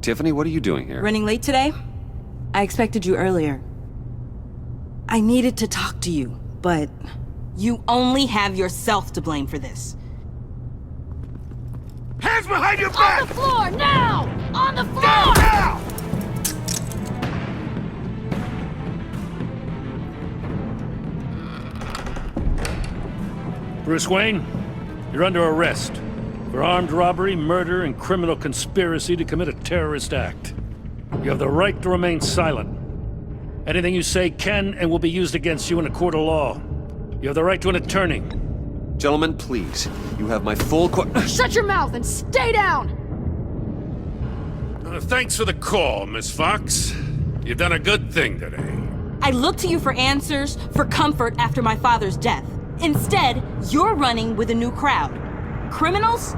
Tiffany, what are you doing here? Running late today? I expected you earlier. I needed to talk to you, but... You only have yourself to blame for this. Hands behind your back! On the floor, now! On the floor! Down, now! Bruce Wayne, you're under arrest for armed robbery, murder, and criminal conspiracy to commit a terrorist act. You have the right to remain silent. Anything you say can and will be used against you in a court of law. You have the right to an attorney. Gentlemen, please. You have my full Shut your mouth and stay down! Thanks for the call, Miss Fox. You've done a good thing today. I looked to you for answers, for comfort after my father's death. Instead, you're running with a new crowd. Criminals?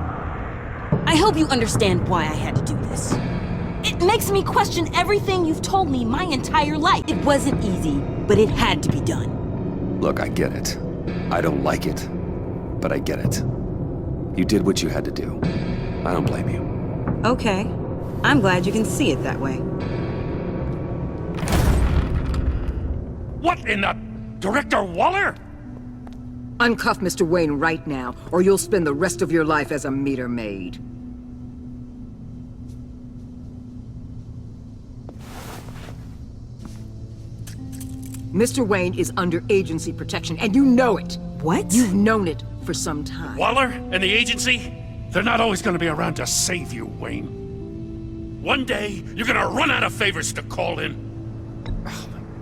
I hope you understand why I had to do this. It makes me question everything you've told me my entire life. It wasn't easy, but it had to be done. Look, I get it. I don't like it, but I get it. You did what you had to do. I don't blame you. Okay. I'm glad you can see it that way. What in the... Director Waller? Uncuff Mr. Wayne right now, or you'll spend the rest of your life as a meter maid. Mr. Wayne is under agency protection, and you know it. What? You've known it for some time. Waller and the agency? They're not always gonna be around to save you, Wayne. One day, you're gonna run out of favors to call in.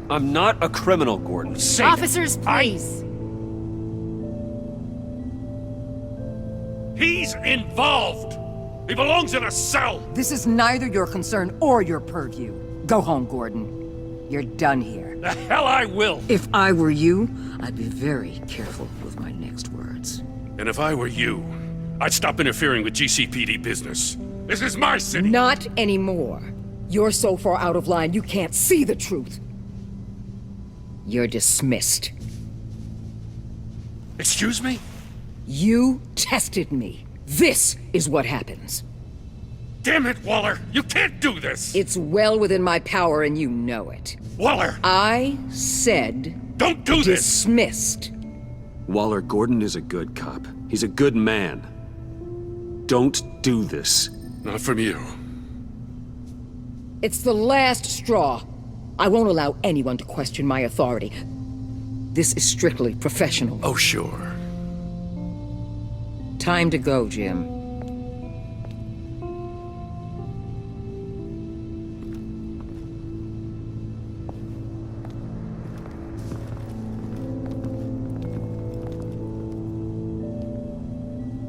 I'm not a criminal, Gordon. Say it. Officers, please. He's involved. He belongs in a cell. This is neither your concern or your purview. Go home, Gordon. You're done here. The hell I will. If I were you, I'd be very careful with my next words. And if I were you, I'd stop interfering with GCPD business. This is my city. Not anymore. You're so far out of line, you can't see the truth. You're dismissed. Excuse me? You tested me. This is what happens. Damn it, Waller! You can't do this! It's well within my power and you know it. Waller! I said Don't do this! dismissed. Waller, Gordon is a good cop. He's a good man. Don't do this. Not from you. It's the last straw. I won't allow anyone to question my authority. This is strictly professional. Oh, sure. Time to go, Jim.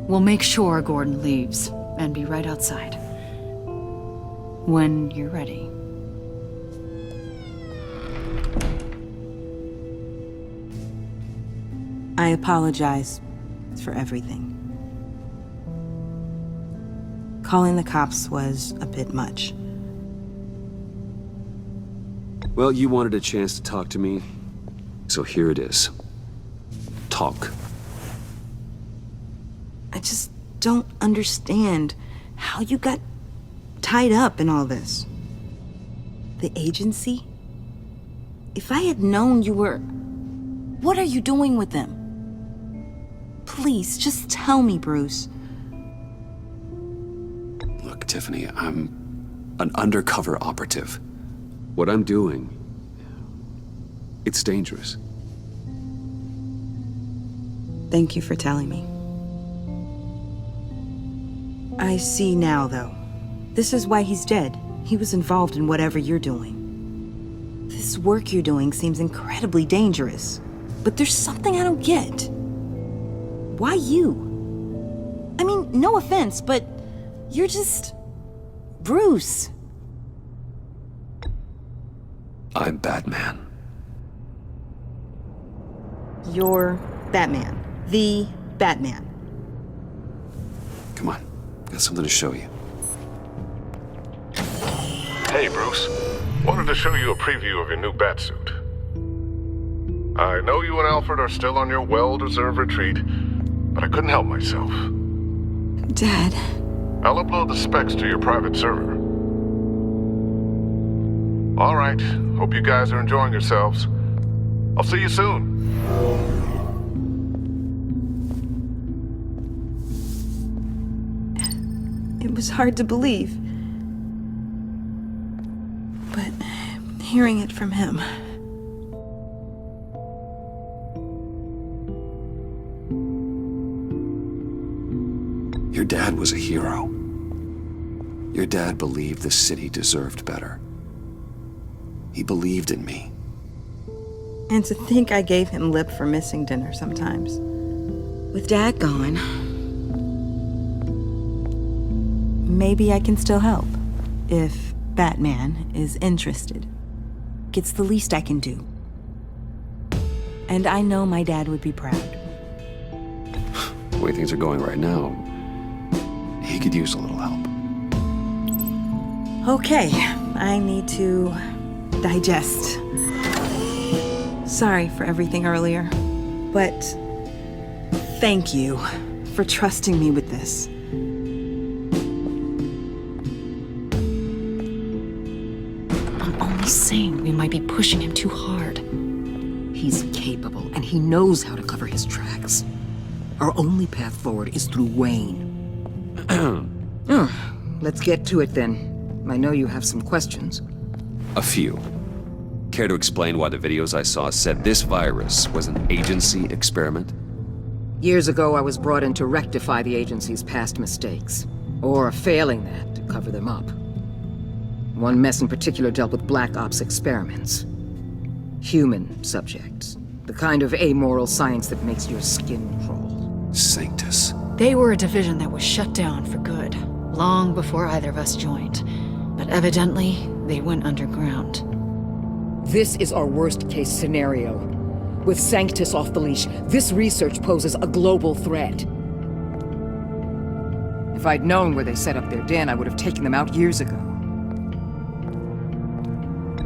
We'll make sure Gordon leaves, and be right outside. When you're ready. I apologize for everything. Calling the cops was a bit much. Well, you wanted a chance to talk to me, so here it is. Talk. I just don't understand how you got tied up in all this. The agency? If I had known you were... What are you doing with them? Please, just tell me, Bruce. Look, Tiffany, I'm an undercover operative. What I'm doing, it's dangerous. Thank you for telling me. I see now, though. This is why he's dead. He was involved in whatever you're doing. This work you're doing seems incredibly dangerous. But there's something I don't get. Why you? I mean, no offense, but you're just... Bruce. I'm Batman. You're Batman. The Batman. Come on, got something to show you. Hey, Bruce. Wanted to show you a preview of your new Batsuit. I know you and Alfred are still on your well-deserved retreat, but I couldn't help myself. Dad. I'll upload the specs to your private server. All right. Hope you guys are enjoying yourselves. I'll see you soon. It was hard to believe. But hearing it from him... Your dad was a hero. Your dad believed the city deserved better. He believed in me. And to think I gave him lip for missing dinner sometimes. With Dad gone, maybe I can still help. If Batman is interested. It's the least I can do. And I know my dad would be proud. The way things are going right now, he could use a little help. Okay, I need to digest. Sorry for everything earlier, but thank you for trusting me with this. I'm only saying we might be pushing him too hard. He's capable, and he knows how to cover his tracks. Our only path forward is through Wayne. Let's get to it then. I know you have some questions. A few. Care to explain why the videos I saw said this virus was an agency experiment? Years ago, I was brought in to rectify the agency's past mistakes. Or failing that, to cover them up. One mess in particular dealt with Black Ops experiments. Human subjects. The kind of amoral science that makes your skin crawl. Sanctus. They were a division that was shut down for good, long before either of us joined. But evidently, they went underground. This is our worst-case scenario. With Sanctus off the leash, this research poses a global threat. If I'd known where they set up their den, I would have taken them out years ago.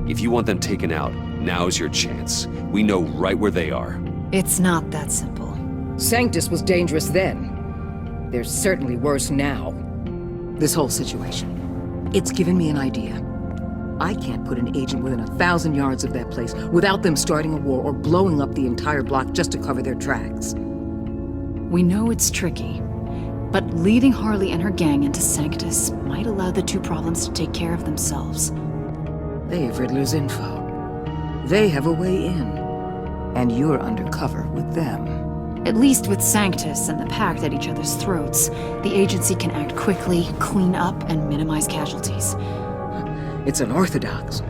If you want them taken out, now's your chance. We know right where they are. It's not that simple. Sanctus was dangerous then. They're certainly worse now. This whole situation, it's given me an idea. I can't put an agent within 1,000 yards of that place without them starting a war or blowing up the entire block just to cover their tracks. We know it's tricky, but leading Harley and her gang into Sanctus might allow the two problems to take care of themselves. They have Riddler's info. They have a way in. And you're undercover with them. At least with Sanctus and the Pact at each other's throats, the agency can act quickly, clean up, and minimize casualties. It's unorthodox.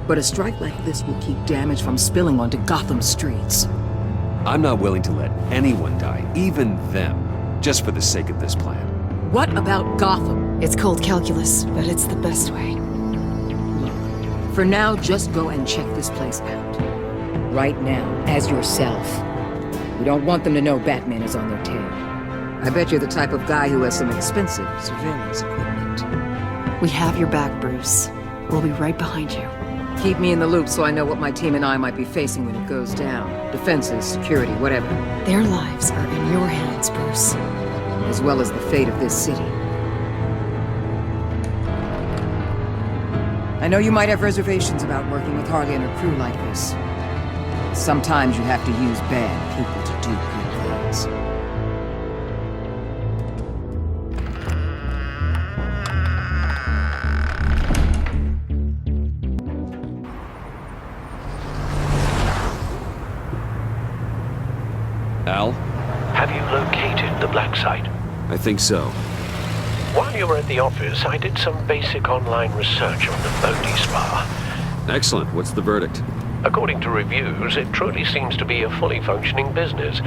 But a strike like this will keep damage from spilling onto Gotham streets. I'm not willing to let anyone die, even them, just for the sake of this plan. What about Gotham? It's cold calculus, but it's the best way. Look, for now, just go and check this place out. Right now, as yourself. We don't want them to know Batman is on their tail. I bet you're the type of guy who has some expensive surveillance equipment. We have your back, Bruce. We'll be right behind you. Keep me in the loop so I know what my team and I might be facing when it goes down. Defenses, security, whatever. Their lives are in your hands, Bruce. As well as the fate of this city. I know you might have reservations about working with Harley and her crew like this. Sometimes you have to use bad people to do good things. Al? Have you located the black site? I think so. While you were at the office, I did some basic online research on the Bodhi Spa. Excellent. What's the verdict? According to reviews, it truly seems to be a fully functioning business,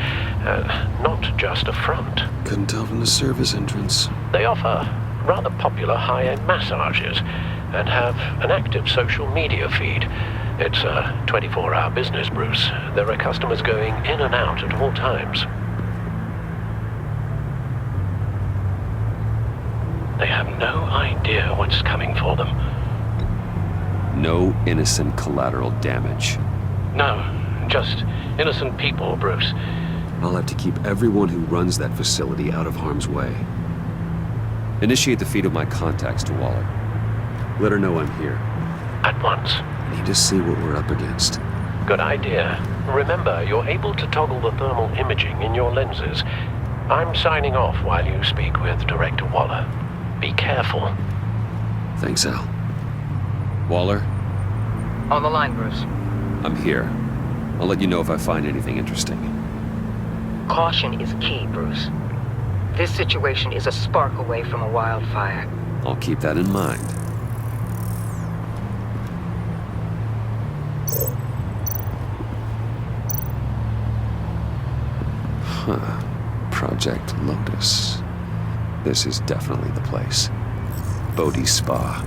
not just a front. Couldn't tell from the service entrance. They offer rather popular high-end massages and have an active social media feed. It's a 24-hour business, Bruce. There are customers going in and out at all times. They have no idea what's coming for them. No innocent collateral damage. No, just innocent people, Bruce. I'll have to keep everyone who runs that facility out of harm's way. Initiate the feed of my contacts to Waller. Let her know I'm here. At once. Need to see what we're up against. Good idea. Remember, you're able to toggle the thermal imaging in your lenses. I'm signing off while you speak with Director Waller. Be careful. Thanks, Al. Waller, On the line, Bruce. I'm here. I'll let you know if I find anything interesting. Caution is key, Bruce. This situation is a spark away from a wildfire. I'll keep that in mind. Huh. Project Lotus. This is definitely the place. Bodhi Spa.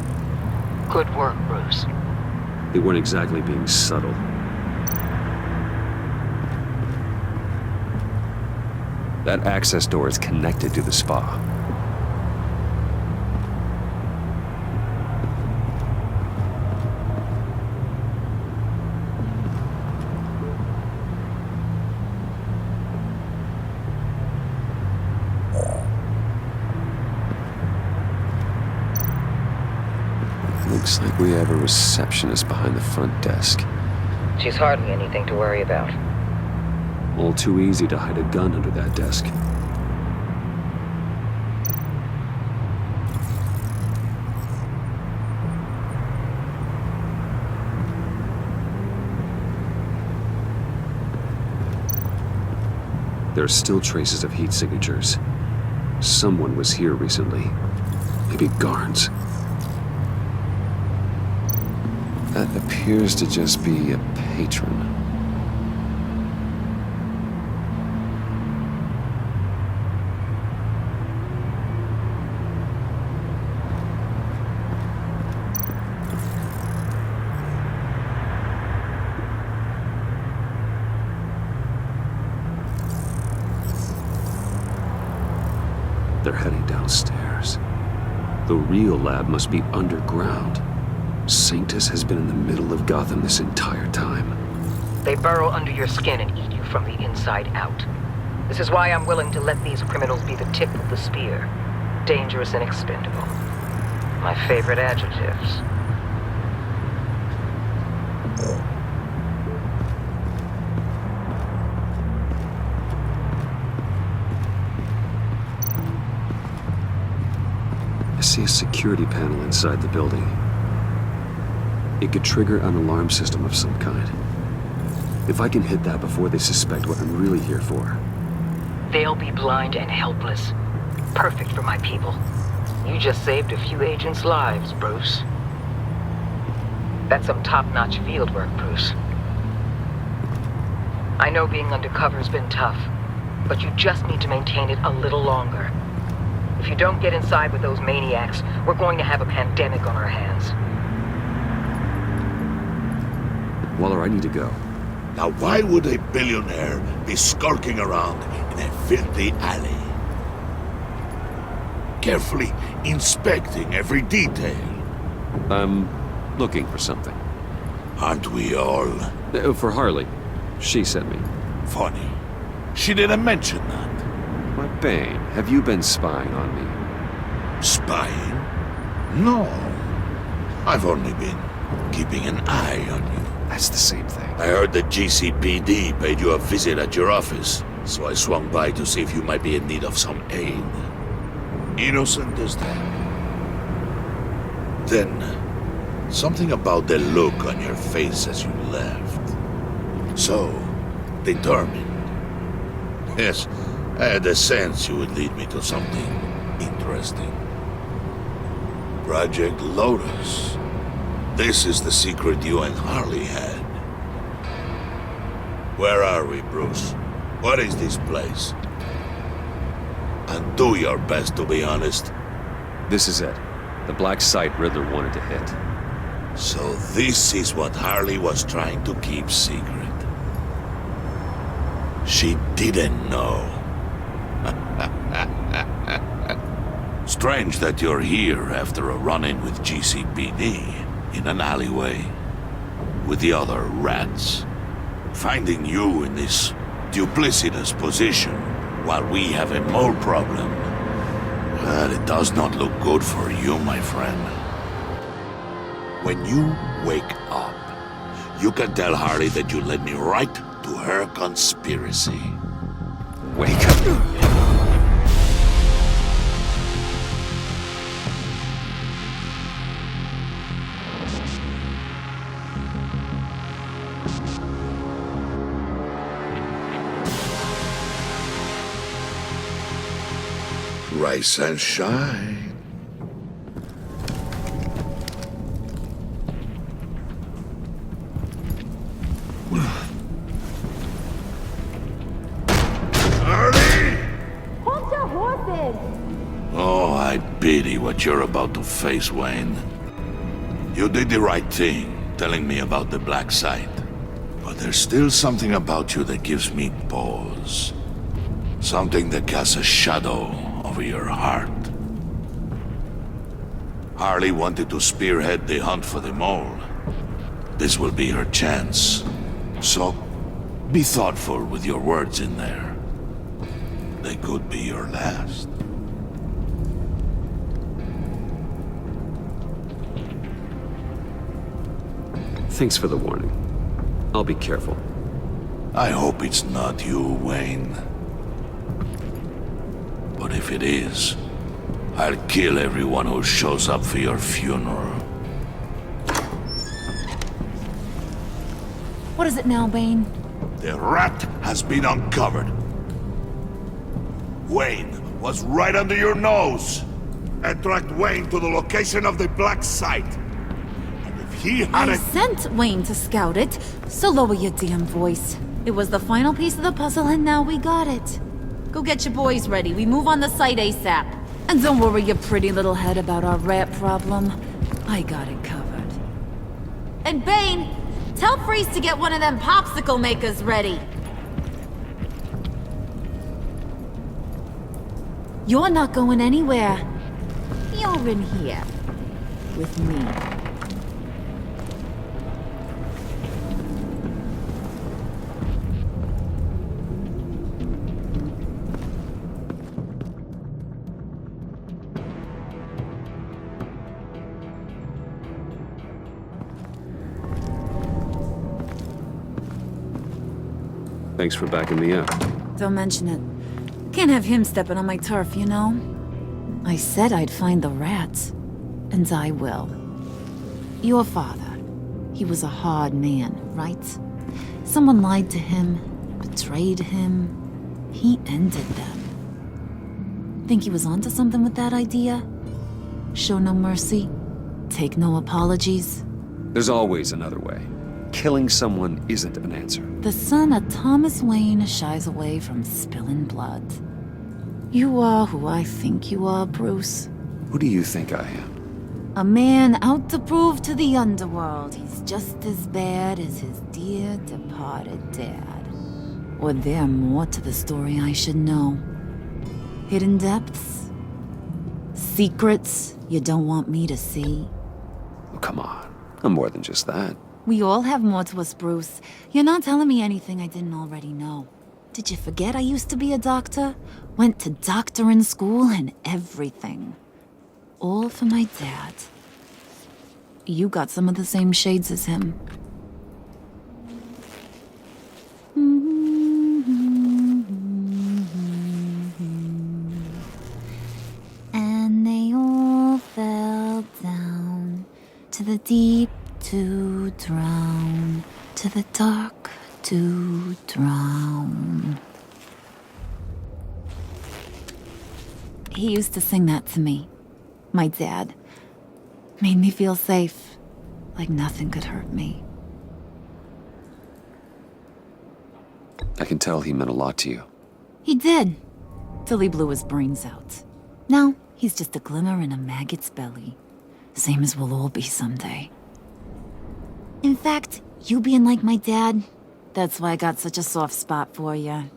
Good work, Bruce. They weren't exactly being subtle. That access door is connected to the spa. Looks like we have a receptionist behind the front desk. She's hardly anything to worry about. All too easy to hide a gun under that desk. There are still traces of heat signatures. Someone was here recently. Maybe Garns. That appears to just be a patron. They're heading downstairs. The real lab must be underground. Sanctus has been in the middle of Gotham this entire time. They burrow under your skin and eat you from the inside out. This is why I'm willing to let these criminals be the tip of the spear. Dangerous and expendable. My favorite adjectives. I see a security panel inside the building. It could trigger an alarm system of some kind. If I can hit that before they suspect what I'm really here for. They'll be blind and helpless. Perfect for my people. You just saved a few agents' lives, Bruce. That's some top-notch field work, Bruce. I know being undercover's been tough, but you just need to maintain it a little longer. If you don't get inside with those maniacs, we're going to have a pandemic on our hands. Waller, I need to go. Now why would a billionaire be skulking around in a filthy alley? Carefully inspecting every detail. I'm looking for something. Aren't we all? For Harley. She sent me. Funny. She didn't mention that. Why, Bane, have you been spying on me? Spying? No. I've only been keeping an eye on you. That's the same thing. I heard the GCPD paid you a visit at your office, so I swung by to see if you might be in need of some aid. Innocent as that. Then, something about the look on your face as you left. So, determined. Yes, I had a sense you would lead me to something interesting. Project Lotus. This is the secret you and Harley had. Where are we, Bruce? What is this place? And do your best to be honest. This is it. The black site Riddler wanted to hit. So this is what Harley was trying to keep secret. She didn't know. Strange that you're here after a run-in with GCPD. In an alleyway with the other rats. Finding you in this duplicitous position while we have a mole problem. Well, it does not look good for you, my friend. When you wake up, You can tell Harley that you led me right to her conspiracy. Wake up. Rise and shine. Hold your horses! Oh, I pity what you're about to face, Wayne. You did the right thing, telling me about the black site. But there's still something about you that gives me pause. Something that casts a shadow over your heart. Harley wanted to spearhead the hunt for the mole. This will be her chance. So, be thoughtful with your words in there. They could be your last. Thanks for the warning. I'll be careful. I hope it's not you, Wayne. But if it is, I'll kill everyone who shows up for your funeral. What is it now, Bane? The rat has been uncovered. Wayne was right under your nose. I tracked Wayne to the location of the black site. And if he had I sent Wayne to scout it, so lower your damn voice. It was the final piece of the puzzle, and now we got it. Go get your boys ready. We move on the site ASAP. And don't worry your pretty little head about our rat problem. I got it covered. And Bane, tell Freeze to get one of them popsicle makers ready. You're not going anywhere. You're in here. With me. Thanks for backing me up. Don't mention it. Can't have him stepping on my turf, you know? I said I'd find the rats. And I will. Your father. He was a hard man, right? Someone lied to him, betrayed him. He ended them. Think he was onto something with that idea? Show no mercy? Take no apologies? There's always another way. Killing someone isn't an answer. The son of Thomas Wayne shies away from spilling blood. You are who I think you are, Bruce. Who do you think I am? A man out to prove to the underworld he's just as bad as his dear departed dad. Or there more to the story I should know. Hidden depths? Secrets you don't want me to see? Oh, come on. I'm more than just that. We all have more to us, Bruce. You're not telling me anything I didn't already know. Did you forget I used to be a doctor? Went to doctoring school and everything. All for my dad. You got some of the same shades as him. And they all fell down to the deep to drown, to the dark to drown. He used to sing that to me. My dad. Made me feel safe, like nothing could hurt me. I can tell he meant a lot to you. He did, till he blew his brains out. Now, he's just a glimmer in a maggot's belly. Same as we'll all be someday. In fact, you being like my dad, that's why I got such a soft spot for you.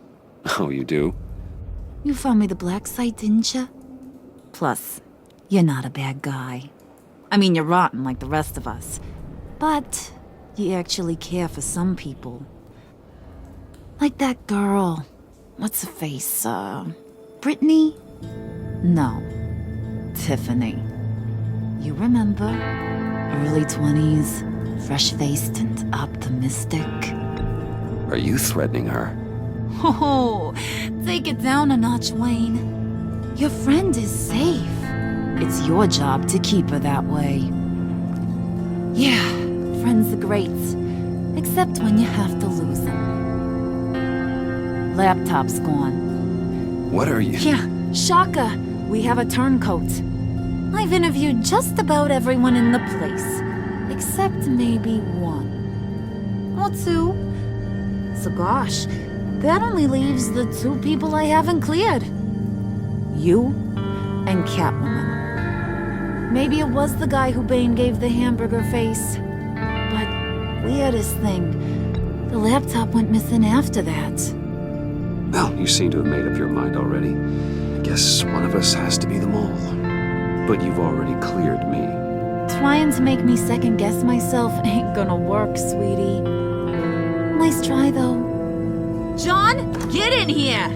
Oh, you do? You found me the black site, didn't you? Plus, you're not a bad guy. I mean, you're rotten like the rest of us. But you actually care for some people. Like that girl. What's her face? Brittany? No. Tiffany. You remember? Early 20s, fresh-faced and up the Mystic. Are you threatening her? Oh, take it down a notch, Wayne. Your friend is safe. It's your job to keep her that way. Yeah, friends are great. Except when you have to lose them. Laptop's gone. What are you? Yeah, Shaka. We have a turncoat. I've interviewed just about everyone in the place. Except maybe one. Or two. So gosh, that only leaves the two people I haven't cleared. You and Catwoman. Maybe it was the guy who Bane gave the hamburger face. But weirdest thing, the laptop went missing after that. Well, you seem to have made up your mind already. I guess one of us has to be the mole. But you've already cleared me. Trying to make me second-guess myself ain't gonna work, sweetie. Nice try, though. John, get in here!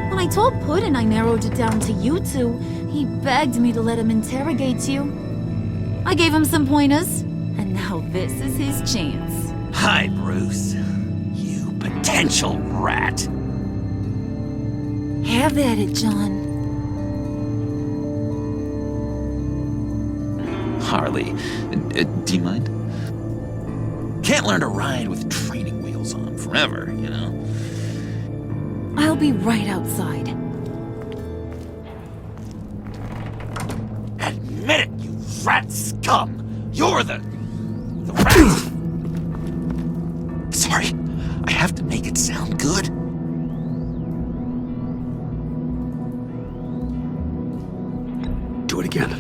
When I told Puddin' I narrowed it down to you two, he begged me to let him interrogate you. I gave him some pointers, and now this is his chance. Hi, Bruce. You potential rat. Have at it, John. Harley, do you mind? Can't learn to ride with training wheels on forever, you know? I'll be right outside. Admit it, you rat scum! You're the rat! Sorry, I have to make it sound good. Do it again.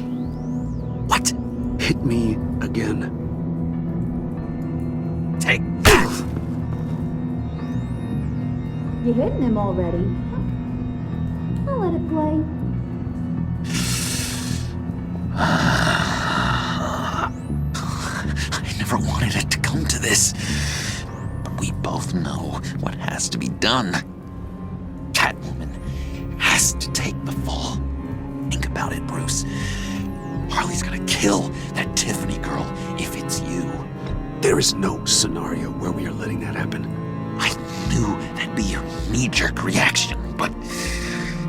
What? Hit me again. Take that! You hitting him already? I'll let it play. I never wanted it to come to this. But we both know what has to be done. Catwoman has to take the fall. Think about it, Bruce. Harley's gonna kill that Tiffany girl if it's you. There is no scenario where we are letting that happen. I knew that'd be your knee-jerk reaction, but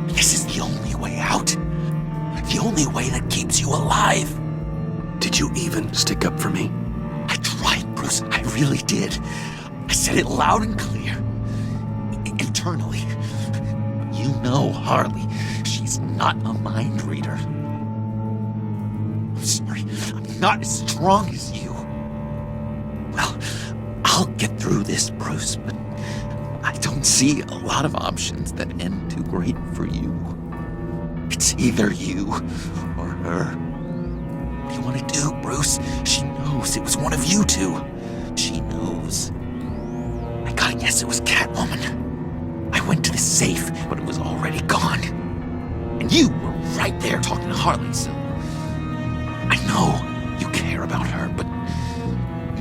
this is the only way out. The only way that keeps you alive. Did you even stick up for me? I tried, Bruce. I really did. I said it loud and clear. Internally. You know Harley. She's not a mind reader. I'm sorry. I'm not as strong as you. Well, I'll get through this, Bruce, but I don't see a lot of options that end too great for you. It's either you or her. What do you want to do, Bruce? She knows it was one of you two. She knows. I gotta guess it was Catwoman. I went to the safe, but it was already gone. And you were right there talking to Harley, so I know you care about her, but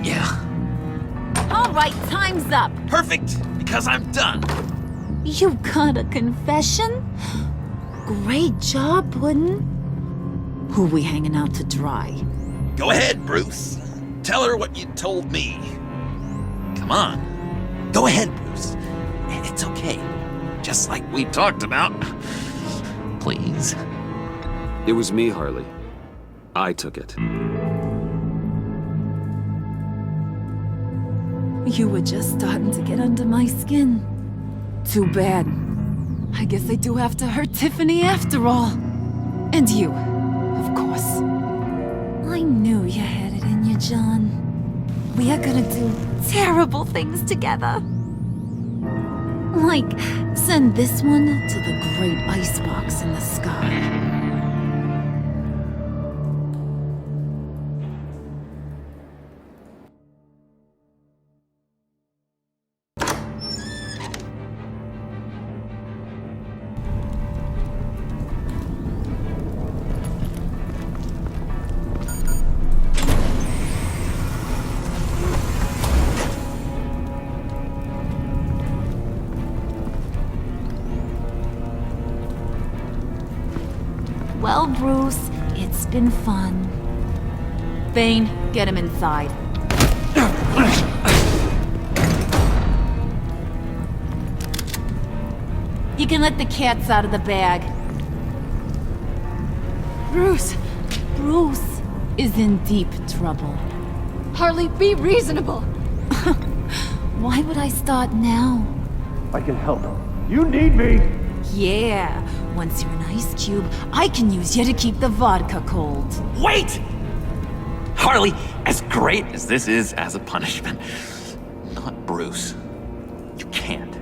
yeah. All right, time's up. Perfect, because I'm done. You got a confession? Great job, Puddin'. Who we hanging out to dry? Go ahead, Bruce. Tell her what you told me. Come on. Go ahead, Bruce. It's okay. Just like we talked about. Please. It was me, Harley. I took it. You were just starting to get under my skin. Too bad. I guess I do have to hurt Tiffany after all. And you, of course. I knew you had it in you, John. We are gonna do terrible things together. Like, send this one to the great icebox in the sky. Well, Bruce, it's been fun. Bane, get him inside. You can let the cats out of the bag. Bruce! Bruce is in deep trouble. Harley, be reasonable! Why would I start now? I can help. You need me! Yeah, once you're an ice cube, I can use you to keep the vodka cold. Wait! Harley, as great as this is as a punishment, not Bruce. You can't.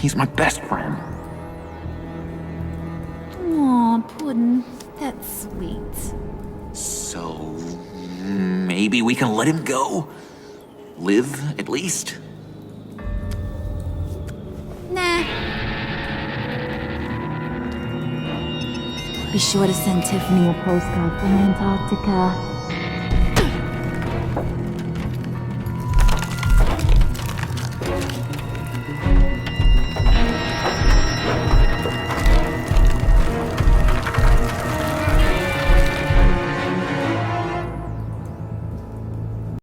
He's my best friend. Aw, Puddin', that's sweet. So maybe we can let him go? Live, at least? Nah. Be sure to send Tiffany a postcard from Antarctica.